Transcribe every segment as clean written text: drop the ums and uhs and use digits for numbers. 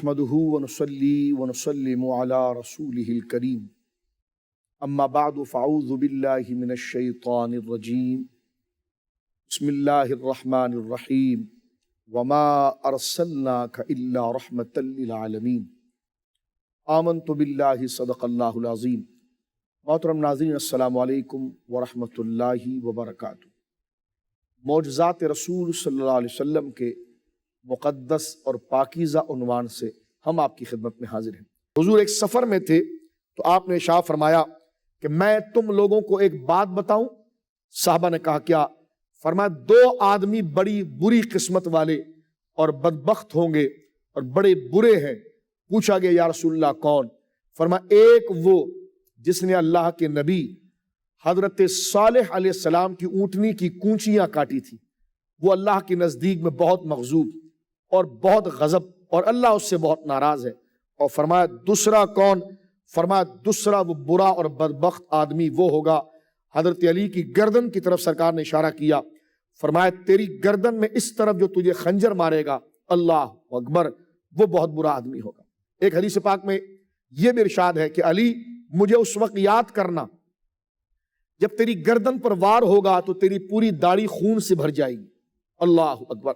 نحمده ونصلي ونسلم على رسوله الكريم اما بعد فاعوذ بالله من الشيطان الرجيم بسم الله الرحمن الرحيم وما ارسلناك الا رحمة للعالمين آمنت بالله صدق الله العظيم۔ محترم ناظرین، السلام علیکم ورحمۃ اللہ وبرکاتہ۔ معجزات رسول صلی اللہ علیہ وسلم کے مقدس اور پاکیزہ عنوان سے ہم آپ کی خدمت میں حاضر ہیں۔ حضور ایک سفر میں تھے تو آپ نے ارشاد فرمایا کہ میں تم لوگوں کو ایک بات بتاؤں؟ صحابہ نے کہا کیا؟ فرمایا دو آدمی بڑی بری قسمت والے اور بدبخت ہوں گے اور بڑے برے ہیں۔ پوچھا گیا یا رسول اللہ کون؟ فرمایا ایک وہ جس نے اللہ کے نبی حضرت صالح علیہ السلام کی اونٹنی کی کونچیاں کاٹی تھی، وہ اللہ کے نزدیک میں بہت مغضوب اور بہت غضب، اور اللہ اس سے بہت ناراض ہے۔ اور فرمایا دوسرا کون؟ فرمایا دوسرا وہ برا اور بدبخت آدمی وہ ہوگا، حضرت علی کی گردن کی طرف سرکار نے اشارہ کیا، فرمایا تیری گردن میں اس طرف جو تجھے خنجر مارے گا، اللہ اکبر، وہ بہت برا آدمی ہوگا۔ ایک حدیث پاک میں یہ بھی ارشاد ہے کہ علی مجھے اس وقت یاد کرنا جب تیری گردن پر وار ہوگا تو تیری پوری داڑھی خون سے بھر جائے گی، اللہ اکبر۔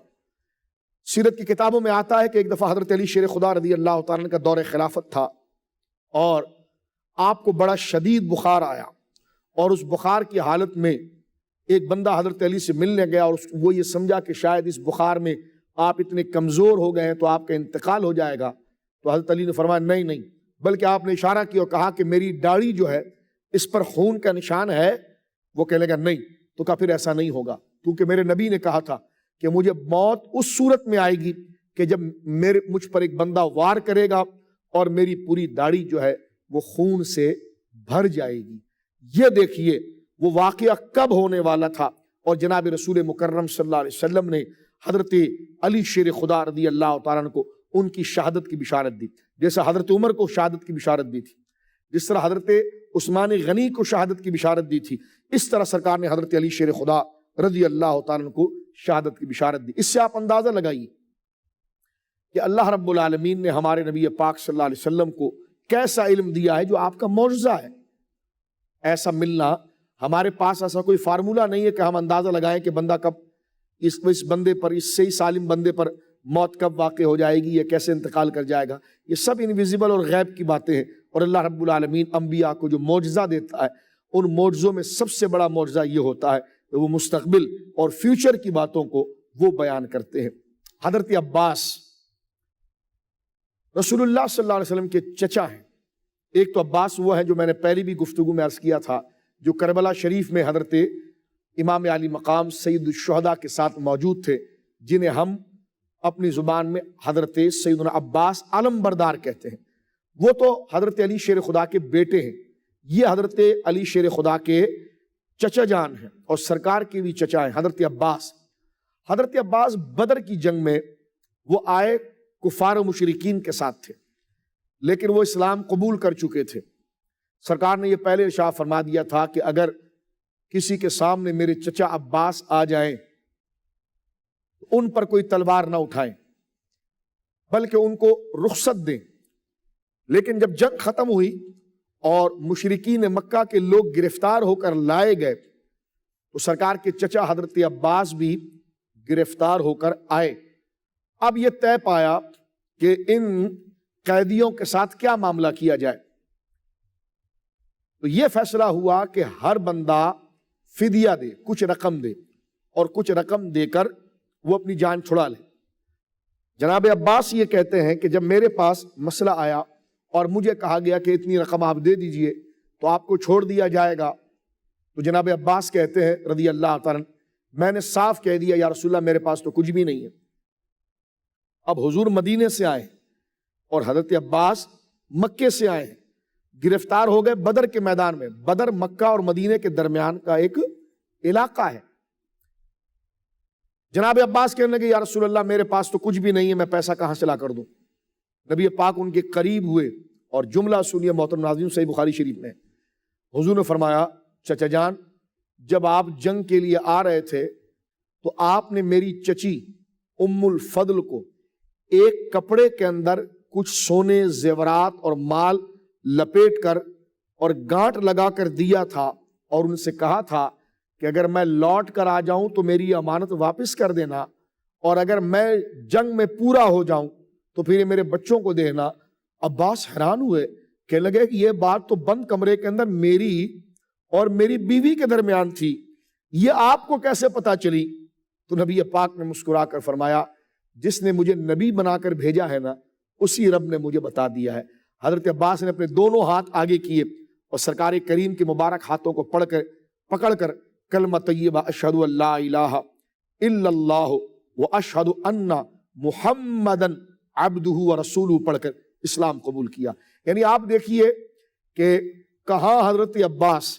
سیرت کی کتابوں میں آتا ہے کہ ایک دفعہ حضرت علی شیر خدا رضی اللہ تعالیٰ عنہ کا دور خلافت تھا اور آپ کو بڑا شدید بخار آیا، اور اس بخار کی حالت میں ایک بندہ حضرت علی سے ملنے گیا اور وہ یہ سمجھا کہ شاید اس بخار میں آپ اتنے کمزور ہو گئے ہیں تو آپ کا انتقال ہو جائے گا۔ تو حضرت علی نے فرمایا نہیں، بلکہ آپ نے اشارہ کیا اور کہا کہ میری داڑھی جو ہے اس پر خون کا نشان ہے۔ وہ کہنے لگا نہیں، تو کہا پھر ایسا نہیں ہوگا، کیونکہ میرے نبی نے کہا تھا کہ مجھے موت اس صورت میں آئے گی کہ جب مجھ پر ایک بندہ وار کرے گا اور میری پوری داڑھی جو ہے وہ خون سے بھر جائے گی۔ یہ دیکھیے وہ واقعہ کب ہونے والا تھا، اور جناب رسول مکرم صلی اللہ علیہ وسلم نے حضرت علی شیر خدا رضی اللہ تعالیٰ عنہ کو ان کی شہادت کی بشارت دی، جیسے حضرت عمر کو شہادت کی بشارت دی تھی، جس طرح حضرت عثمان غنی کو شہادت کی بشارت دی تھی، اس طرح سرکار نے حضرت علی شیر خدا رضی اللہ تعالیٰ عنہ کو شہادت کی بشارت دی۔ اس سے آپ اندازہ لگائیے کہ اللہ رب العالمین نے ہمارے نبی پاک صلی اللہ علیہ وسلم کو کیسا علم دیا ہے جو آپ کا معجزہ ہے۔ ایسا ملنا ہمارے پاس ایسا کوئی فارمولہ نہیں ہے کہ ہم اندازہ لگائیں کہ بندہ کب اس بندے پر، اس سے سالم بندے پر موت کب واقع ہو جائے گی یا کیسے انتقال کر جائے گا۔ یہ سب انویزیبل اور غیب کی باتیں ہیں، اور اللہ رب العالمین انبیاء کو جو معجزہ دیتا ہے ان معجزوں میں سب سے بڑا معجزہ یہ ہوتا ہے کہ وہ مستقبل اور فیوچر کی باتوں کو وہ بیان کرتے ہیں۔ حضرت عباس رسول اللہ صلی اللہ علیہ وسلم کے چچا ہیں۔ ایک تو عباس وہ ہے جو میں نے پہلی بھی گفتگو میں عرض کیا تھا، جو کربلا شریف میں حضرت امام علی مقام سید الشہداء کے ساتھ موجود تھے، جنہیں ہم اپنی زبان میں حضرت سیدنا عباس علم بردار کہتے ہیں۔ وہ تو حضرت علی شیر خدا کے بیٹے ہیں، یہ حضرت علی شیر خدا کے چچا جان ہیں، اور سرکار کے بھی چچا ہیں حضرت عباس۔ حضرت عباس بدر کی جنگ میں وہ آئے کفار و مشرکین کے ساتھ تھے، لیکن وہ اسلام قبول کر چکے تھے۔ سرکار نے یہ پہلے ارشاد فرما دیا تھا کہ اگر کسی کے سامنے میرے چچا عباس آ جائیں ان پر کوئی تلوار نہ اٹھائیں بلکہ ان کو رخصت دیں۔ لیکن جب جنگ ختم ہوئی اور مشرکین مکہ کے لوگ گرفتار ہو کر لائے گئے تو سرکار کے چچا حضرت عباس بھی گرفتار ہو کر آئے۔ اب یہ طے پایا کہ ان قیدیوں کے ساتھ کیا معاملہ کیا جائے، تو یہ فیصلہ ہوا کہ ہر بندہ فدیہ دے، کچھ رقم دے، اور کچھ رقم دے کر وہ اپنی جان چھڑا لے۔ جناب عباس یہ کہتے ہیں کہ جب میرے پاس مسئلہ آیا اور مجھے کہا گیا کہ اتنی رقم آپ دے دیجئے تو آپ کو چھوڑ دیا جائے گا، تو جناب عباس کہتے ہیں رضی اللہ تعالیٰ میں نے صاف کہہ دیا یا رسول اللہ میرے پاس تو کچھ بھی نہیں ہے۔ اب حضور مدینے سے آئے اور حضرت عباس مکے سے آئے ہیں، گرفتار ہو گئے بدر کے میدان میں۔ بدر مکہ اور مدینے کے درمیان کا ایک علاقہ ہے۔ جناب عباس کہنے لگے یا رسول اللہ میرے پاس تو کچھ بھی نہیں ہے، میں پیسہ کہاں سے لا کر دوں؟ نبی پاک ان کے قریب ہوئے اور جملہ سنیے محترم ناظرین، صحیح بخاری شریف میں حضور نے فرمایا چچا جان جب آپ جنگ کے لیے آ رہے تھے تو آپ نے میری چچی ام الفضل کو ایک کپڑے کے اندر کچھ سونے زیورات اور مال لپیٹ کر اور گانٹ لگا کر دیا تھا اور ان سے کہا تھا کہ اگر میں لوٹ کر آ جاؤں تو میری امانت واپس کر دینا، اور اگر میں جنگ میں پورا ہو جاؤں تو پھر یہ میرے بچوں کو دینا۔ عباس حیران ہوئے کہ لگے کہ یہ بات تو بند کمرے کے اندر میری اور میری بیوی کے درمیان تھی، یہ آپ کو کیسے پتا چلی؟ تو نبی پاک نے مسکرا کر فرمایا جس نے مجھے نبی بنا کر بھیجا ہے نا اسی رب نے مجھے بتا دیا ہے۔ حضرت عباس نے اپنے دونوں ہاتھ آگے کیے اور سرکار کریم کے مبارک ہاتھوں کو پکڑ کر کلمہ طیبہ اشہد ان لا الہ الا اللہ واشہد ان محمدًا عبدہ ورسولہ پڑھ کر اسلام قبول کیا۔ یعنی آپ دیکھیے کہ کہاں حضرت عباس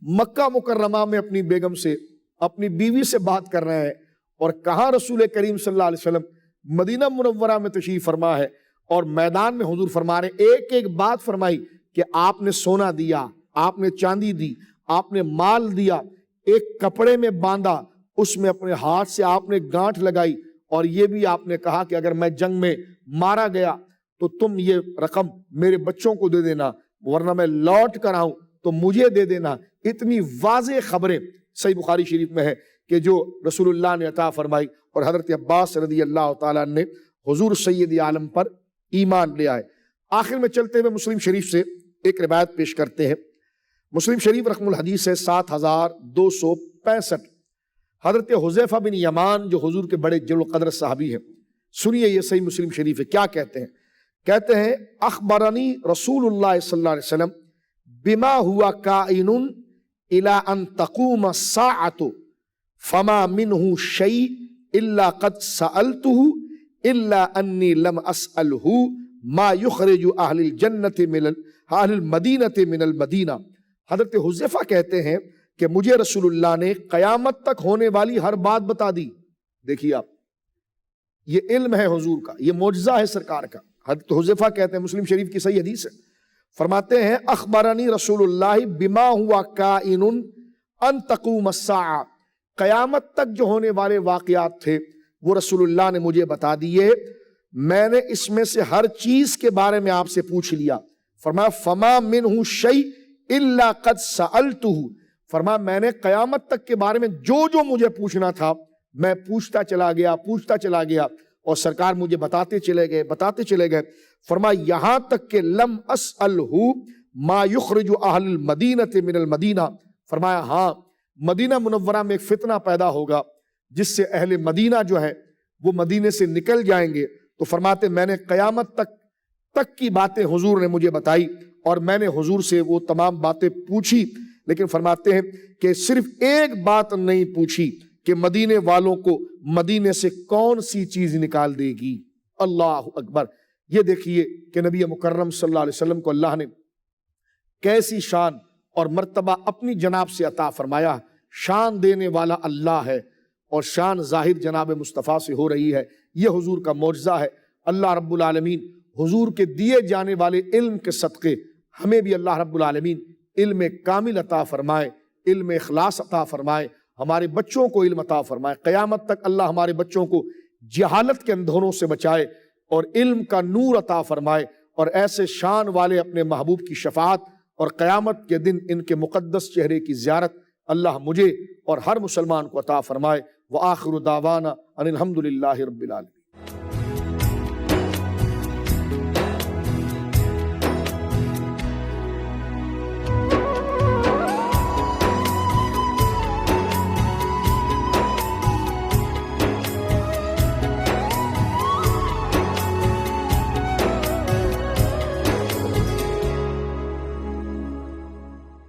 مکہ مکرمہ میں اپنی بیگم سے، اپنی بیوی سے بات کر رہے ہیں، اور کہاں رسول کریم صلی اللہ علیہ وسلم مدینہ منورہ میں تشریف فرما ہے اور میدان میں حضور فرما رہے ہیں۔ ایک ایک بات فرمائی کہ آپ نے سونا دیا، آپ نے چاندی دی، آپ نے مال دیا، ایک کپڑے میں باندھا، اس میں اپنے ہاتھ سے آپ نے گانٹھ لگائی، اور یہ بھی آپ نے کہا کہ اگر میں جنگ میں مارا گیا تو تم یہ رقم میرے بچوں کو دے دینا، ورنہ میں لوٹ کر آؤں تو مجھے دے دینا۔ اتنی واضح خبریں صحیح بخاری شریف میں ہے کہ جو رسول اللہ نے عطا فرمائی، اور حضرت عباس رضی اللہ تعالیٰ نے حضور سید عالم پر ایمان لے آئے۔ آخر میں چلتے ہوئے مسلم شریف سے ایک روایت پیش کرتے ہیں۔ مسلم شریف رقم الحدیث ہے 7265۔ حضرت حذیفہ بن یمان جو حضور کے بڑے جلیل القدر صحابی ہیں، سنیے یہ صحیح مسلم شریف ہے، کیا کہتے ہیں؟ کہتے ہیں اخبرنی رسول اللہ صلی اللہ علیہ وسلم بما ہوا کائن الی ان تقوم الساعۃ فما منہ شیء الا قد سألته الا انی لم اسألہ ما یخرج اہل الجنۃ من اہل المدینۃ من المدینہ۔ حضرت حذیفہ کہتے ہیں کہ مجھے رسول اللہ نے قیامت تک ہونے والی ہر بات بتا دی۔ دیکھیے آپ، یہ علم ہے حضور کا، یہ معجزہ ہے سرکار کا۔ حضرت حذیفہ کہتے ہیں، مسلم شریف کی صحیح حدیث ہے، فرماتے ہیں اخبرنی رسول اللہ بما ہوا کائن ان تقوم الساعہ، قیامت تک جو ہونے والے واقعات تھے وہ رسول اللہ نے مجھے بتا دیے، میں نے اس میں سے ہر چیز کے بارے میں آپ سے پوچھ لیا۔ فرمایا فما منہ شیء الا قد سألتہ، فرمایا میں نے قیامت تک کے بارے میں جو جو مجھے پوچھنا تھا میں پوچھتا چلا گیا، اور سرکار مجھے بتاتے چلے گئے۔ فرمایا یہاں تک کہ لم اسألہ ما یخرج اہل المدینۃ من المدینہ، فرمایا ہاں مدینہ منورہ میں ایک فتنہ پیدا ہوگا جس سے اہل مدینہ جو ہے وہ مدینے سے نکل جائیں گے، تو فرماتے میں نے قیامت تک کی باتیں حضور نے مجھے بتائی، اور میں نے حضور سے وہ تمام باتیں پوچھی، لیکن فرماتے ہیں کہ صرف ایک بات نہیں پوچھی کہ مدینے والوں کو مدینے سے کون سی چیز نکال دے گی۔ اللہ اکبر! یہ دیکھیے کہ نبی مکرم صلی اللہ علیہ وسلم کو اللہ نے کیسی شان اور مرتبہ اپنی جناب سے عطا فرمایا۔ شان دینے والا اللہ ہے اور شان ظاہر جناب مصطفیٰ سے ہو رہی ہے، یہ حضور کا معجزہ ہے۔ اللہ رب العالمین حضور کے دیے جانے والے علم کے صدقے ہمیں بھی اللہ رب العالمین علم کامل عطا فرمائے، علم اخلاص عطا فرمائے، ہمارے بچوں کو علم عطا فرمائے۔ قیامت تک اللہ ہمارے بچوں کو جہالت کے اندھونوں سے بچائے اور علم کا نور عطا فرمائے، اور ایسے شان والے اپنے محبوب کی شفاعت اور قیامت کے دن ان کے مقدس چہرے کی زیارت اللہ مجھے اور ہر مسلمان کو عطا فرمائے۔ وآخر دعوانا ان الحمد للہ رب العالمین۔